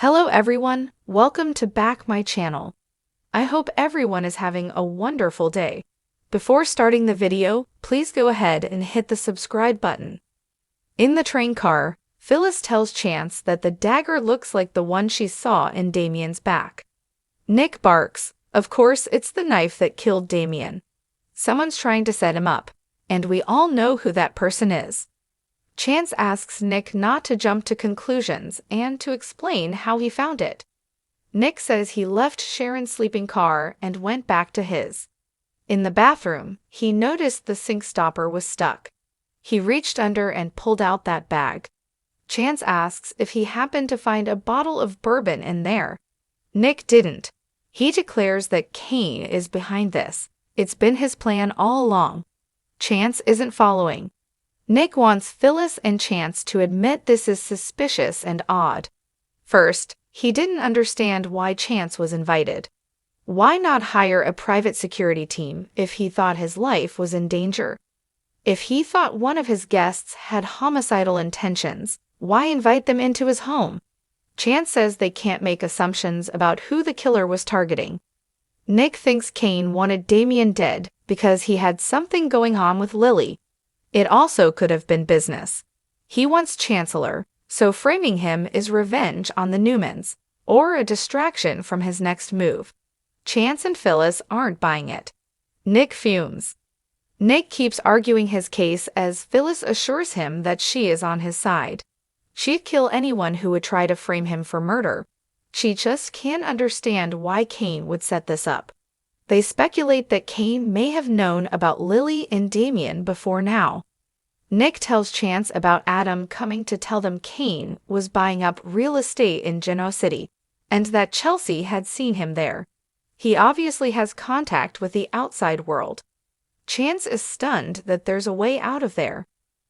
Hello everyone, welcome to back my channel. I hope everyone is having a wonderful day. Before starting the video, please go ahead and hit the subscribe button. In the train car, Phyllis tells Chance that the dagger looks like the one she saw in Damien's back. Nick barks, of course it's the knife that killed Damien. Someone's trying to set him up, and we all know who that person is. Chance asks Nick not to jump to conclusions and to explain how he found it. Nick says he left Sharon's sleeping car and went back to his. In the bathroom, he noticed the sink stopper was stuck. He reached under and pulled out that bag. Chance asks if he happened to find a bottle of bourbon in there. Nick didn't. He declares that Cane is behind this. It's been his plan all along. Chance isn't following. Nick wants Phyllis and Chance to admit this is suspicious and odd. First, he didn't understand why Chance was invited. Why not hire a private security team if he thought his life was in danger? If he thought one of his guests had homicidal intentions, why invite them into his home? Chance says they can't make assumptions about who the killer was targeting. Nick thinks Cane wanted Damien dead because he had something going on with Lily. It also could have been business. He wants Chancellor, so framing him is revenge on the Newmans, or a distraction from his next move. Chance and Phyllis aren't buying it. Nick fumes. Nick keeps arguing his case as Phyllis assures him that she is on his side. She'd kill anyone who would try to frame him for murder. She just can't understand why Cane would set this up. They speculate that Cane may have known about Lily and Damien before now. Nick tells Chance about Adam coming to tell them Cane was buying up real estate in Genoa City, and that Chelsea had seen him there. He obviously has contact with the outside world. Chance is stunned that there's a way out of there.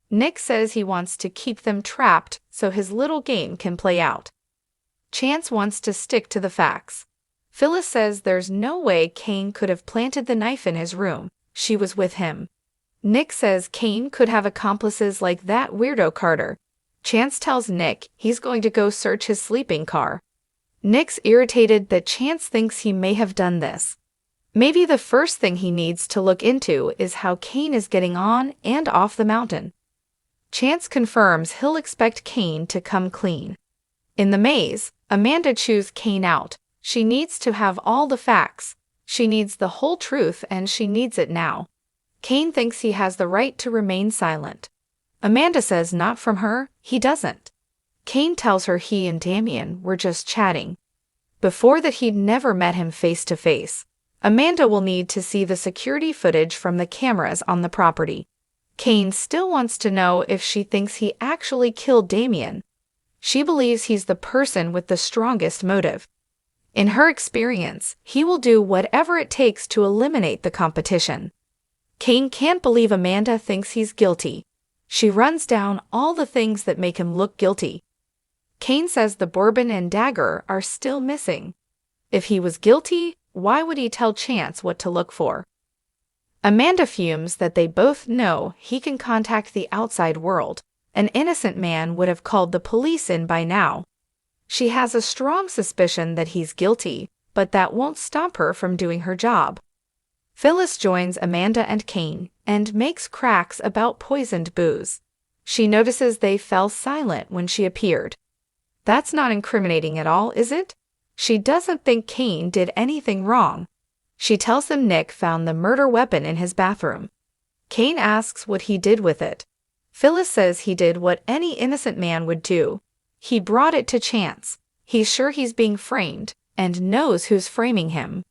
Nick says he wants to keep them trapped so his little game can play out. Chance wants to stick to the facts. Phyllis says there's no way Cane could have planted the knife in his room. She was with him. Nick says Cane could have accomplices like that weirdo Carter. Chance tells Nick he's going to go search his sleeping car. Nick's irritated that Chance thinks he may have done this. Maybe the first thing he needs to look into is how Cane is getting on and off the mountain. Chance confirms he'll expect Cane to come clean. In the maze, Amanda chews Cane out. She needs to have all the facts. She needs the whole truth, and she needs it now. Cane thinks he has the right to remain silent. Amanda says not from her, he doesn't. Cane tells her he and Damien were just chatting. Before that he'd never met him face to face. Amanda will need to see the security footage from the cameras on the property. Cane still wants to know if she thinks he actually killed Damien. She believes he's the person with the strongest motive. In her experience, he will do whatever it takes to eliminate the competition. Cane can't believe Amanda thinks he's guilty. She runs down all the things that make him look guilty. Cane says the bourbon and dagger are still missing. If he was guilty, why would he tell Chance what to look for? Amanda fumes that they both know he can contact the outside world. An innocent man would have called the police in by now. She has a strong suspicion that he's guilty, but that won't stop her from doing her job. Phyllis joins Amanda and Cane and makes cracks about poisoned booze. She notices they fell silent when she appeared. That's not incriminating at all, is it? She doesn't think Cane did anything wrong. She tells them Nick found the murder weapon in his bathroom. Cane asks what he did with it. Phyllis says he did what any innocent man would do. He brought it to Chance. He's sure he's being framed and knows who's framing him.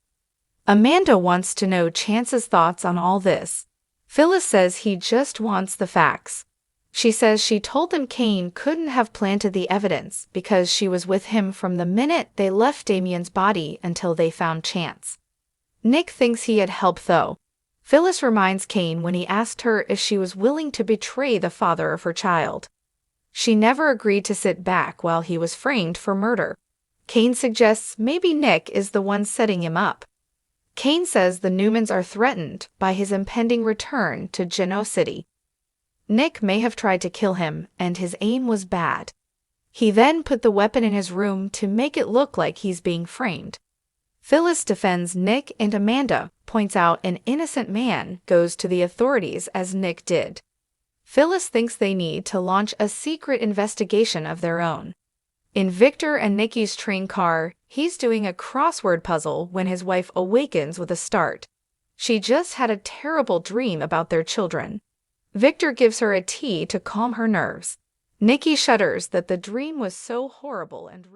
Amanda wants to know Chance's thoughts on all this. Phyllis says he just wants the facts. She says she told them Cane couldn't have planted the evidence because she was with him from the minute they left Damien's body until they found Chance. Nick thinks he had help though. Phyllis reminds Cane when he asked her if she was willing to betray the father of her child. She never agreed to sit back while he was framed for murder. Cane suggests maybe Nick is the one setting him up. Cane says the Newmans are threatened by his impending return to Genoa City. Nick may have tried to kill him, and his aim was bad. He then put the weapon in his room to make it look like he's being framed. Phyllis defends Nick, and Amanda points out an innocent man goes to the authorities as Nick did. Phyllis thinks they need to launch a secret investigation of their own. In Victor and Nikki's train car, he's doing a crossword puzzle when his wife awakens with a start. She just had a terrible dream about their children. Victor gives her a tea to calm her nerves. Nikki shudders that the dream was so horrible and real.